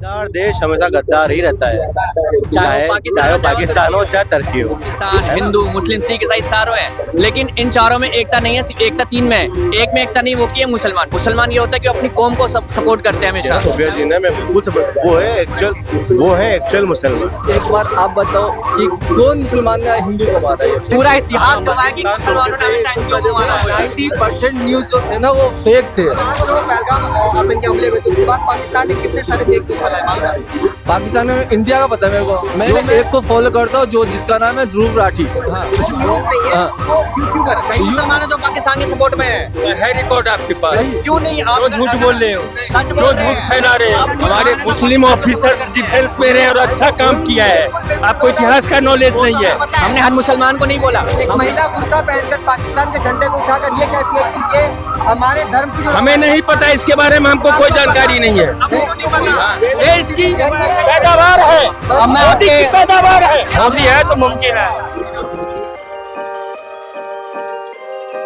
गद्दार देश हमेशा गद्दार ही रहता है, चाहे चाहे पाकिस्तान हो चाहे तुर्की हो। पाकिस्तान, हिंदू, मुस्लिम, सिख, ईसाई सारों हैं, लेकिन इन चारों में एकता नहीं है। एकता तीन में है। एक में एकता नहीं, वो की है मुसलमान। मुसलमान ये होता है कि अपनी कौम को सपोर्ट करते हैं हमेशा। सोफिया जी ने मैं बिल्कुल सपोर्ट, वो है एक्चुअल मुसलमान। एक बात आप बताओ कि कौन मुसलमान ने हिंदू को मारा है? पूरा इतिहास गवाह है कि मुसलमानों ने हमेशा हिंदुओं को मारा है। 90% न्यूज जो थे ना वो फेक थे। पहलगाम आतंकी हमले हुए, तो उसके बाद पाकिस्तान ने कितने सारे फेक न्यूज़ फैलाए। पाकिस्तान में इंडिया का पता है मेरे को। मैं एक को फॉलो करता हूँ जो जिसका नाम है ध्रुव राठी। हाँ वो यूट्यूबर मुसलमान है जो पाकिस्तान के सपोर्ट में है रिकॉर्ड आपके पास। क्यों नहीं? आप जो झूठ बोल रहे हो, सच जो झूठ फैला रहे हो। हमारे मुस्लिम ऑफिसर्स डिफेंस में रहे और अच्छा काम किया है। आपको इतिहास का नॉलेज नहीं है। हमने हर मुसलमान को नहीं बोला। एक महिला बुर्का पहनकर पाकिस्तान के झंडे को उठाकर ये कहती है कि ये हमारे धर्म से हमें नहीं पता इसके बारे में, हमको कोई जानकारी नहीं है। ये इसकी पैदावार है, मोदी की पैदावार है। मोदी है तो मुमकिन है।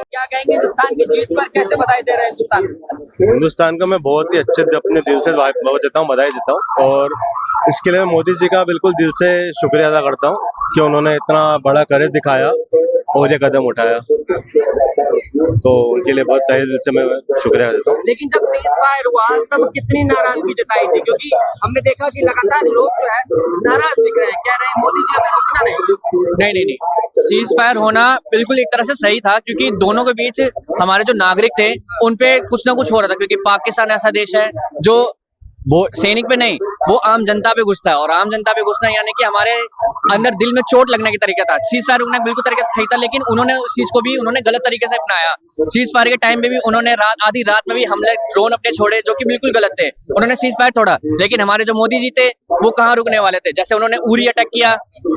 क्या कहेंगे हिंदुस्तान की जीत पर? कैसे बधाई दे रहे हैं हिंदुस्तान को मैं बहुत ही अच्छे अपने दिल से देता हूँ, बधाई देता हूँ। और इसके लिए मोदी जी का बिल्कुल दिल से शुक्रिया अदा करता हूँ कि उन्होंने इतना बड़ा करेज दिखाया और ये कदम उठाया, तो उनके लिए बहुत तहे दिल से मैं शुक्रिया देता हूँ। लेकिन जब सीज फायर हुआ तब कितनी नाराजगी जताई थी, क्योंकि हमने देखा कि लगातार लोग जो है नाराज दिख रहे हैं, कह रहे हैं मोदी जी हमें रोकना नहीं। सीज फायर होना बिल्कुल एक तरह से सही था, क्योंकि दोनों के बीच हमारे जो नागरिक थे उन पे कुछ ना कुछ हो रहा था। क्योंकि पाकिस्तान ऐसा देश है जो वो सैनिक पे नहीं, वो आम जनता पे घुसता है, और आम जनता पे घुसना यानी कि हमारे अंदर दिल में चोट लगने की तरीका था। सीज फायर रुकना बिल्कुल तरीका सही था, लेकिन उन्होंने उस चीज को भी उन्होंने गलत तरीके से अपनाया। सीज फायर के टाइम पे भी उन्होंने आधी रात में भी हमले ड्रोन अपने छोड़े, जो कि बिल्कुल गलत थे। उन्होंने सीज फायर तोड़ा, लेकिन हमारे जो मोदी जी थे वो कहाँ रुकने वाले थे। जैसे उन्होंने उरी अटैक किया,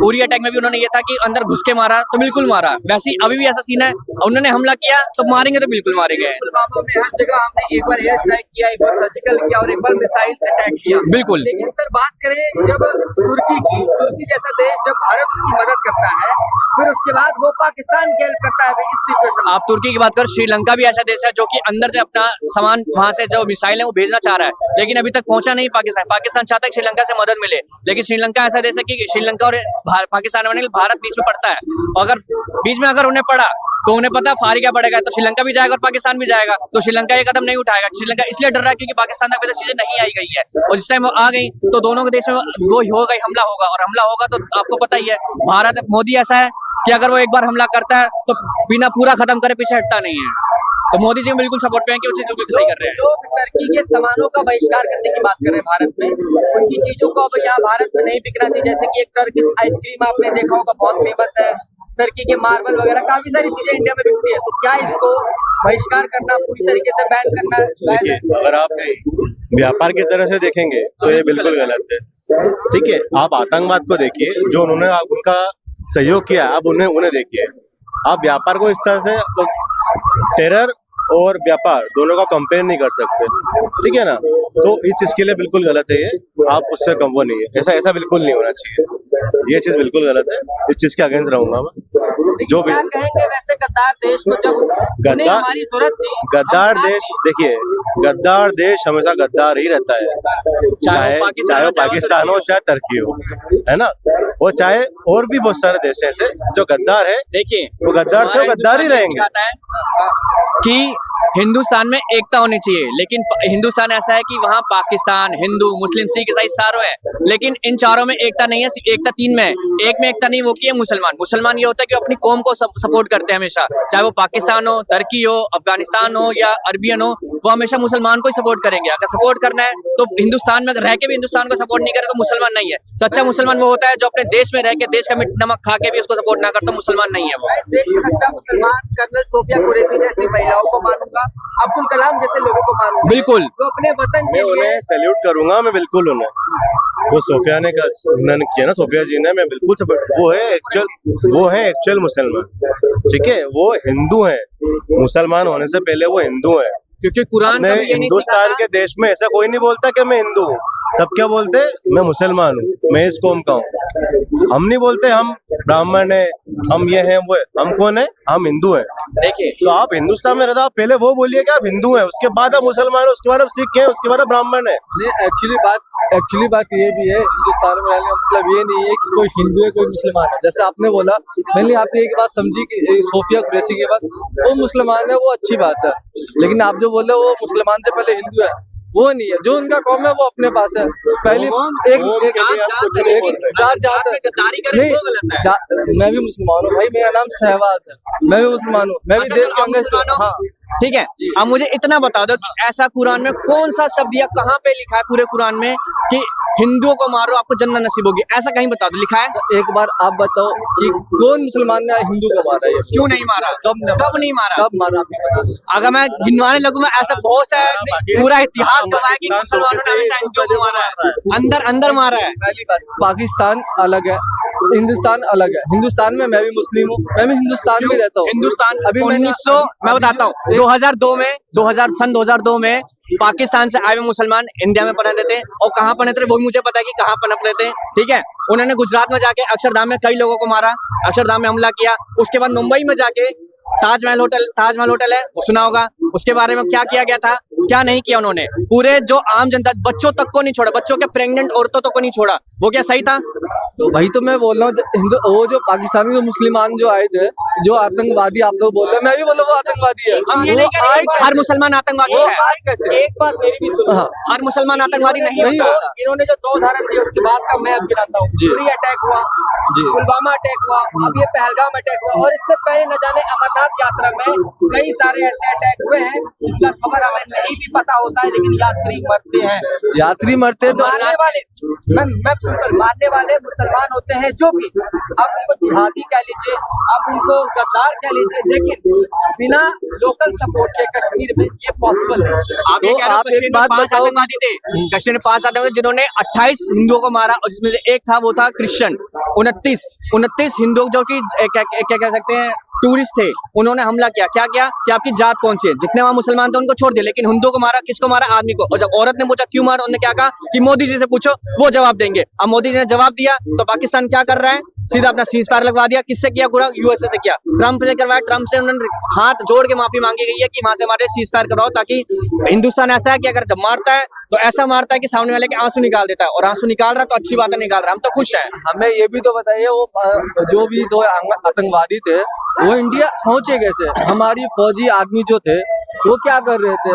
उरी अटैक में भी उन्होंने ये था कि अंदर घुस के मारा तो बिल्कुल मारा। वैसे ही अभी भी ऐसा सीन है, उन्होंने हमला किया तो मारेंगे तो बिल्कुल मारेंगे। पुलवामा में हर जगह हमने एक बार एयर स्ट्राइक किया, एक बार सर्जिकल किया और एक बार मिसाइल अटैक किया। बिल्कुल। लेकिन सर बात करें जब तुर्की जैसा देश जब भारत उसकी मदद करता है, फिर उसके बाद वो पाकिस्तान की हेल्प करता है इस सिचुएशन में। आप तुर्की की बात करो, श्रीलंका भी ऐसा देश है जो कि अंदर से अपना सामान वहां से जो मिसाइल है वो भेजना चाह रहा है, लेकिन अभी तक पहुंचा नहीं पाकिस्तान चाहता है कि श्रीलंका से मदद मिले, लेकिन श्रीलंका ऐसा देश है कि श्रीलंका और पाकिस्तान में भारत बीच में पड़ता है। अगर बीच में अगर उन्हें पड़ा तो उन्हें पता फारी क्या पड़ेगा, तो श्रीलंका भी जाएगा और पाकिस्तान भी जाएगा। तो श्रीलंका ये कदम नहीं उठाएगा। श्रीलंका इसलिए डर रहा है क्योंकि पाकिस्तान तक वैसे चीजें नहीं आई गई है, और जिस टाइम वो आ गई तो दोनों के देश में वो हो गई, हमला होगा। और हमला होगा तो आपको पता ही है, भारत मोदी ऐसा है कि अगर वो एक बार हमला करता है तो बिना पूरा खत्म करे पीछे हटता नहीं है। तो मोदी जी बिल्कुल सपोर्ट पे हैं कि वो चीज बिल्कुल सही कर रहे हैं। लोग टर्की के सामानों का बहिष्कार करने की बात कर रहे हैं भारत में, उनकी चीजों को अब यहाँ भारत में नहीं बिकना चाहिए। जैसे कि एक टर्किश आइसक्रीम आपने देखा होगा, बहुत फेमस है। टर्की के मार्बल वगैरह काफी सारी चीजें इंडिया में बिकती है, तो क्या इसको बहिष्कार करना, पूरी तरीके से बैन करना? देखिए, अगर आप व्यापार की तरह से देखेंगे तो ये बिल्कुल गलत है। ठीक है, आप आतंकवाद को देखिए, जो उन्होंने उनका सहयोग किया, आप उन्हें देखिए। आप व्यापार को इस तरह से, टेरर और व्यापार दोनों का कंपेयर नहीं कर सकते, ठीक है ना। तो इस चीज के लिए बिल्कुल गलत है ये, आप उससे कम वो नहीं है, ऐसा बिल्कुल नहीं होना चाहिए। ये चीज बिल्कुल गलत है, इस चीज के अगेंस्ट रहूंगा मैं। जो भी कहेंगे वैसे गद्दार देश को जब हमारी जरूरत थी, गद्दार देश, देखिए गद्दार देश हमेशा गद्दार ही रहता है, चाहे पाकिस्तान हो चाहे तुर्की हो, है ना। वो चाहे और भी बहुत सारे देश ऐसे जो गद्दार है, देखिए वो गद्दार थे, गद्दार ही रहेंगे। कि हिंदुस्तान में एकता होनी चाहिए, लेकिन हिंदुस्तान ऐसा है कि वहाँ पाकिस्तान, हिंदू, मुस्लिम, सिख, ईसाई सारों है, लेकिन इन चारों में एकता नहीं है। एकता तीन में है। एक में एकता नहीं, वो की है मुसलमान। मुसलमान ये होता है कि अपनी कौम को सपोर्ट करते हैं हमेशा, चाहे वो पाकिस्तान हो, तुर्की हो, अफगानिस्तान हो या अरबियन हो, वो हमेशा मुसलमान को ही सपोर्ट करेंगे। अगर सपोर्ट करना है तो हिंदुस्तान में रह के भी हिंदुस्तान को सपोर्ट नहीं करे तो मुसलमान नहीं है। सच्चा मुसलमान वो होता है जो अपने देश में रह के देश का नमक खा के भी उसको सपोर्ट ना करता, मुसलमान नहीं है वो। सच्चा मुसलमान कर्नल सोफिया कुरैशी जैसी महिलाओं को मानूंगा, अब्दुल कलाम जैसे लोगों को मानूंगा, बिल्कुल। जो अपने वतन मैं उन्हें सैल्यूट करूंगा, मैं बिल्कुल उन्हें, वो सोफिया ने उन्होंने किया ना, सोफिया जी ने, मैं बिल्कुल सपोर्ट। वो है एक्चुअल मुसलमान, ठीक है। वो हिंदू है, मुसलमान होने से पहले वो हिंदू है, क्योंकि कुरान हिंदुस्तान के देश में ऐसा कोई नहीं बोलता कि मैं हिंदू हूँ। सब क्या बोलते हैं, मैं मुसलमान हूँ, मैं इस कौम का हूँ। हम नहीं बोलते हम ब्राह्मण है, हम ये हैं वो है। हम कौन है? हम हिंदू हैं। देखिए तो आप हिंदुस्तान में रहते हो, आप पहले वो बोलिए कि आप हिंदू हैं, उसके बाद आप मुसलमान हो, उसके बाद आप सिख हैं, उसके बाद आप ब्राह्मण है। नहीं, एक्चुअली बात ये भी है, हिंदुस्तान में रहने का मतलब ये नहीं है कि कोई हिंदू है कोई मुसलमान है। जैसे आपने बोला, मैंने आपने एक बात समझी कि सोफिया कुरैशी की बात, वो मुसलमान है, वो अच्छी बात है, लेकिन आप जो बोले वो मुसलमान से पहले हिंदू है, वो नहीं है। जो उनका कौम है वो अपने पास है। पहली मैं भी मुसलमान हूँ भाई, मेरा नाम सहवाज है, मैं भी मुसलमान हूँ, मैं भी अच्छा, देश तो के आप अंदर। मुसलमान हो? हाँ ठीक है, अब मुझे इतना बता दो कि ऐसा कुरान में कौन सा शब्द या कहाँ पे लिखा है पूरे कुरान में कि हिंदुओं को मारो आपको जन्नत नसीब होगी, ऐसा कहीं बता दो, लिखा है? तो एक बार आप बताओ कि कौन मुसलमान ने हिंदू को मारा है? क्यों नहीं मारा? कब नहीं मारा? कब मारा आप ये बता दो। अगर मैं गिनवाने लगूंगा ऐसा बहुत सा पूरा इतिहास गवाह है कि मुसलमानों ने हमेशा हिंदुओं को मारा है, अंदर मारा है। पहली बात, पाकिस्तान अलग है, हिंदुस्तान अलग है। हिंदुस्तान में मैं भी मुस्लिम हूँ, मैं भी हिंदुस्तान में रहता हूँ। हिंदुस्तान अभी 1900 मैं बताता हूँ 2002 में पाकिस्तान से आए हुए मुसलमान इंडिया में पनपते थे, और कहाँ पनपते थे वो भी मुझे पता है कि कहाँ पनप रहे थे। ठीक है, उन्होंने गुजरात में जाके अक्षरधाम में कई लोगों को मारा, अक्षरधाम में हमला किया। उसके बाद मुंबई में जाके ताजमहल होटल है, वो सुना होगा, उसके बारे में क्या किया गया था, क्या नहीं किया उन्होंने। पूरे जो आम जनता, बच्चों तक को नहीं छोड़ा, बच्चों के प्रेग्नेंट औरतों तक को नहीं छोड़ा। वो क्या सही था? तो वही तो मैं बोल रहा हूँ, वो जो पाकिस्तानी जो मुसलमान जो आए थे, जो आतंकवादी आप लोग बोल रहे हैं, मैं भी बोल रहा हूँ वो आतंकवादी है। हम ये नहीं कह रहे कि हर मुसलमान आतंकवादी है। आए कैसे? एक बात मेरी भी सुनो, हाँ। हर मुसलमान आतंकवादी नहीं होता। इन्होंने जो 2 उदाहरण दिए उसके बाद का मैं गिनाता हूँ। उरी अटैक हुआ, पुलवामा अटैक हुआ, अब ये पहलगाम अटैक हुआ, और इससे पहले न जाने अमरनाथ यात्रा में कई सारे ऐसे अटैक हुए हैं जिसका खबर हमें नहीं भी पता होता है, लेकिन यात्री मरते हैं। यात्री मरते तो मारने वाले मैं सुनकर मारने वाले मुसलमान होते हैं, जो भी आप उनको जिहादी कह लीजिए, आप उनको गद्दार कह लीजिए, लेकिन बिना लोकल सपोर्ट के कश्मीर में ये पॉसिबल है। आप ये कह रहे हो कश्मीर में 5 आतंकवादी थे, कश्मीर में 5 आतंकवादी जिन्होंने 28 हिंदुओं को मारा, और जिसमें से एक था वो था क्रिश्चियन। 29 हिंदुओं जो कि क्या कह सकते हैं टूरिस्ट थे, उन्होंने हमला किया। क्या किया कि आपकी जात कौन सी है, जितने वहां मुसलमान थे उनको छोड़ दिया, लेकिन हिंदुओं को मारा। किसको मारा? आदमी को। और जब औरत ने पूछा क्यों मारा, उन्होंने क्या कहा कि मोदी जी से पूछो, वो जवाब देंगे। अब मोदी जी ने जवाब दिया तो पाकिस्तान क्या कर रहा है, सीधा अपना सीज फायर लगवा दिया। किससे किया? पूरा यूएसए से किया, ट्रम्प से करवाया। ट्रम्प से उन्होंने हाथ जोड़ के माफी मांगी गई है कि वहां से हमारे सीज फायर करवाओ, ताकि हिंदुस्तान ऐसा है कि अगर जब मारता है तो ऐसा मारता है कि सामने वाले के आंसू निकाल देता है, और आंसू निकाल रहा है तो अच्छी बात है, निकाल रहा है, हम तो खुश हैं। हमें ये भी तो बताइए, वो जो भी 2 आतंकवादी थे वो इंडिया पहुंचे कैसे? हमारी फौजी आदमी जो थे वो क्या कर रहे थे?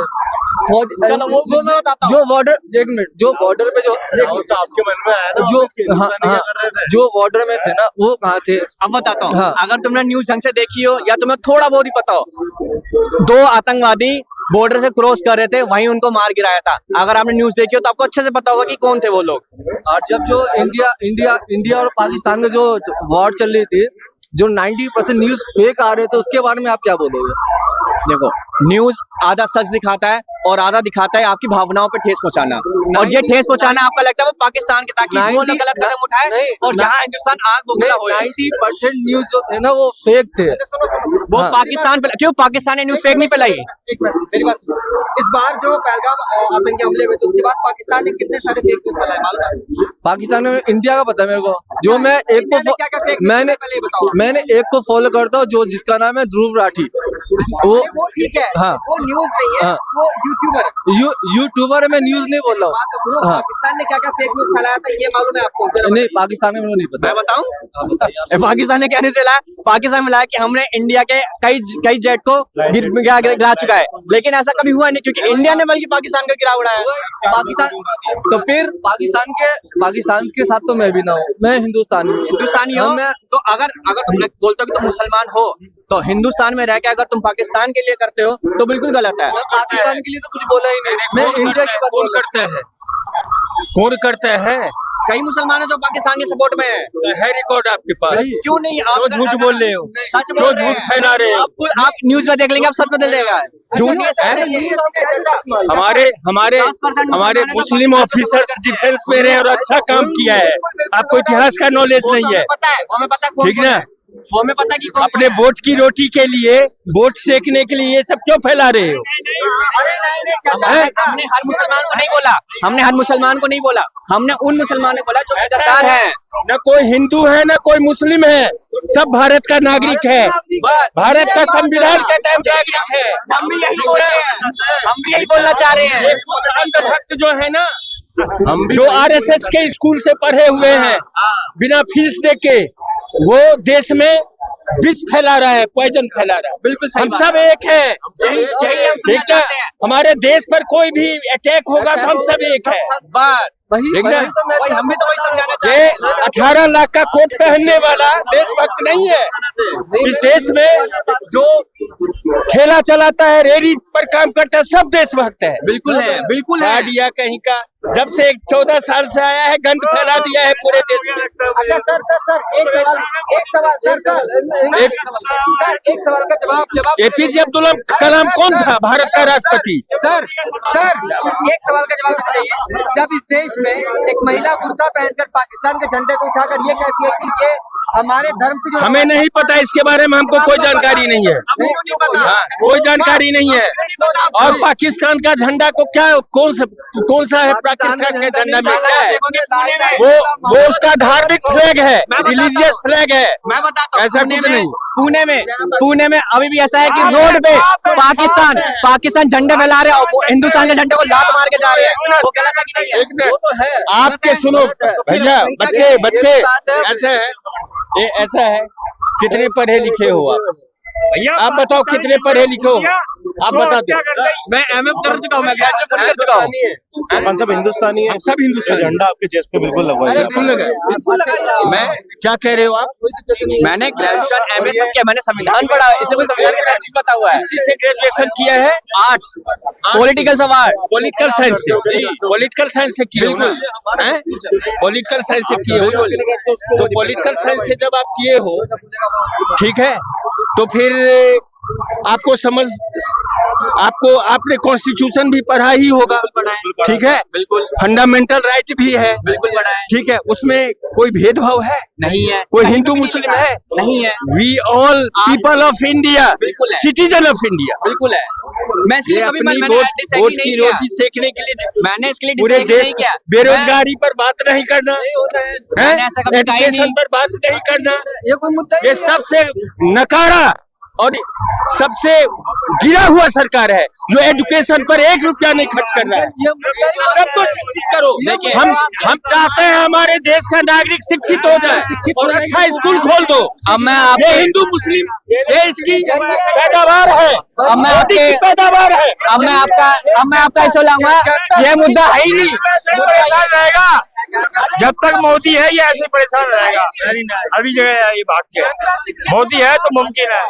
फौज चलो वो मैं बताता हूँ। जो बॉर्डर, एक मिनट, जो बॉर्डर पे जो तो आपके मन में आया ना, जो हिंदुस्तानी क्या कर रहे थे? जो बॉर्डर में थे ना वो कहाँ थे? अब बताता हूँ। हाँ। अगर तुमने न्यूज ढंग से देखी हो या तुम्हें थोड़ा बहुत ही पता हो, 2 आतंकवादी बॉर्डर से क्रॉस कर रहे थे, वहीं उनको मार गिराया था। अगर आपने न्यूज देखी हो तो आपको अच्छे से पता होगा कि कौन थे वो लोग। और जब जो इंडिया और पाकिस्तान में जो वॉर चल रही थी, जो 90% न्यूज फेक आ रहे थे, उसके बारे में आप क्या बोलोगे? देखो, न्यूज आधा सच दिखाता है और आधा दिखाता है आपकी भावनाओं पे ठेस पहुंचाना, और ये ठेस पहुंचाना आपका लगता है वो पाकिस्तान के, ताकि वो लोग गलत कदम उठाए नहीं, और जहां हिंदुस्तान आग बबूला हो। 90% न्यूज जो थे ना वो फेक थे। वो हाँ। पाकिस्तान क्यों पाकिस्तान ने न्यूज फेक नहीं फैलाई? एक मिनट मेरी बात सुनो, इस बार जो पहलगाम आतंकी हमले हुए तो उसके बाद पाकिस्तान ने कितने सारे फेक न्यूज फैलाए मालूम है? पाकिस्तान में इंडिया का पता है मेरे को, जो मैं एक इंडिया ने क्या-क्या fake news मैंने पहले बताओ। मैंने एक को फॉलो करता हूँ, जो जिसका नाम है ध्रुव राठी। वो ठीक है, हाँ। वो न्यूज नहीं है, हाँ। वो यूट्यूबर है। यूट्यूबर है, मैं न्यूज नहीं बोल रहा बात तो सुनो, हूँ। हाँ। पाकिस्तान ने क्या क्या फेक न्यूज फैलाया था ये मालूम है आपको? जरा नहीं, पाकिस्तान में मेरे को नहीं पता। मैं बताऊं? हाँ, बताइए आप। पाकिस्तान ने क्या नहीं चला? पाकिस्तान में लाया कि हमने इंडिया के कई जेट को गिरा चुका है, लेकिन ऐसा कभी हुआ नहीं, क्योंकि इंडिया ने बल्कि पाकिस्तान को गिरा उड़ाया। पाकिस्तान तो फिर पाकिस्तान के साथ तो मैं भी ना हूँ, मैं हिंदुस्तानी हो, तो अगर तुम बोलते हो कि तुम मुसलमान हो, तो हिंदुस्तान में रह के अगर तुम पाकिस्तान के लिए करते हो तो बिल्कुल गलत है। मैं पाकिस्तान के लिए तो कुछ बोला ही नहीं, मैं इंडिया की बात कौन करता है? कौन करता है? कई मुसलमान है जो पाकिस्तान के सपोर्ट में है रिकॉर्ड आपके पास? क्यों नहीं? आप क्यों झूठ बोल रहे हो? सच क्यों झूठ फैला रहे हो? आप न्यूज में देख लेंगे, आप सच बदल देगा। झूठ नहीं है। हमारे मुस्लिम ऑफिसर्स डिफेंस में रहे और अच्छा काम किया है। आपको इतिहास का नॉलेज नहीं है, पता है, हमें पता है ठीक ना? वो हमें पता कि कौन अपने वोट की रोटी के लिए, वोट सेकने के लिए ये सब क्यों फैला रहे हो? अरे नहीं चाचा, हमने हर मुसलमान को नहीं बोला, हमने हर मुसलमान को नहीं बोला, हमने उन मुसलमानों को बोला जो सरकार है। न कोई हिंदू है न कोई मुस्लिम है, सब भारत का नागरिक है। बस भारत का संविधान कहता है नागरिक है। हम भी यही बोल रहे हैं, हम भी यही बोलना चाह रहे हैं। ये कुछ अंधभक्त जो है ना, हम भी जो आरएसएस के स्कूल से पढ़े हुए हैं, बिना फीस दे के वो देश में विष फैला रहा है, पॉइजन फैला रहा है। बिल्कुल सही हम बात सब एक हैं। यही हम सुनना ठीक है, चाहते हैं। हमारे देश पर कोई भी अटैक होगा तो हम सब एक है। बस ठीक ना? वही हम भी तो वही समझाना चाहते ये हैं। 18 लाख का कोट पहनने वाला देशभक्त नहीं है। इस देश में जो ठेला चलाता है, रेडी पर काम करता है, सब देशभक्त है। बिल्कुल है, बिल्कुल है। दिया कहीं का, जब से 14 साल से आया है, गंद फैला दिया है पूरे देश में। अच्छा सर एक सवाल सर एक सवाल का जवाब एपीजे अब्दुल कलाम कौन था भारत का राष्ट्रपति? सर एक सवाल का जवाब दीजिए। जब इस देश में एक महिला बुर्का पहनकर पाकिस्तान के झंडे को उठाकर ये कहती है कि ये हमारे धर्म से जो हमें नहीं पता इसके बारे में, हमको कोई जानकारी नहीं है। हाँ, कोई जानकारी नहीं है। और पाकिस्तान का झंडा को क्या, कौन सा है पाकिस्तान के झंडा में क्या है? वो उसका धार्मिक फ्लैग है, रिलीजियस फ्लैग है। मैं बताता हूँ, ऐसा कुछ नहीं। पुणे में अभी भी ऐसा है कि रोड पे पाकिस्तान झंडे फैला रहे हैं और वो हिंदुस्तान के झंडे को लात मार के जा रहे हैं। वो गलत है कि नहीं है? एक मिनट, आपके सुनो भैया, बच्चे ऐसे है, ये ऐसा है। कितने पढ़े लिखे हो आप बताओ, कितने पढ़े लिखे हो आप बता दो। मैं एमएफ कर चुका हूँ, मैं ग्रेजुएशन कर चुका हूँ। हम सब हिंदुस्तानी है, हम सब हिंदुस्तानी। झंडा आपके चेस्ट पे बिल्कुल लगवाइए। बिल्कुल मैं क्या कह रहे हो आप? मैंने ग्रेजुएशन एमए सब किया, मैंने संविधान पढ़ा है, इसलिए मुझे संविधान के साथ चीज पता हुआ है। इसी से ग्रेजुएशन किया है, आर्ट्स, पॉलिटिकल सवाल, पॉलिटिकल साइंस से। पॉलिटिकल साइंस से किए हो ना? पॉलिटिकल साइंस से किए हो। तो पॉलिटिकल साइंस से जब आप किए हो, ठीक है, तो फिर आपने कॉन्स्टिट्यूशन भी पढ़ा ही होगा, ठीक है? बिल्कुल फंडामेंटल राइट भी है, बिल्कुल पढ़ा है। ठीक है? उसमें कोई भेदभाव है? नहीं है। कोई हिंदू मुस्लिम है? नहीं है। We all people of India, बिल्कुल है। Citizen of India. बिल्कुल है। मैं इसके ये लिए कभी अपनी मैंने वोट disagree वोट नहीं की किया। रोटी सेकने के लिए मैंने इसके लिए पूरे disagree नहीं देश किया। बेरोजगारी पर बात नहीं करना मैंने ऐसा कभी कहा ही एजुकेशन नहीं। पर बात नहीं करना, ये कोई मुद्दा ही ये नहीं है। सबसे नकारा और सबसे गिरा हुआ सरकार है जो एजुकेशन पर 1 रुपया नहीं खर्च कर रहा है। ये मुद्दा ही नहीं है। सबको शिक्षित करो। देखिए, हम चाहते हैं हमारे देश का नागरिक शिक्षित हो जाए और अच्छा स्कूल खोल दो। अब मैं ये हिंदू मुस्लिम, ये इसकी पैदावार है, अब मैं मोदी की आपके- पैदावार है। अब मैं आपका ऐसा लाऊंगा, ये मुद्दा है ही नहीं। परेशान रहेगा जब तक मोदी है, ये ऐसे परेशान रहेगा। अभी जो है ये भाग के मोदी है तो मुमकिन है।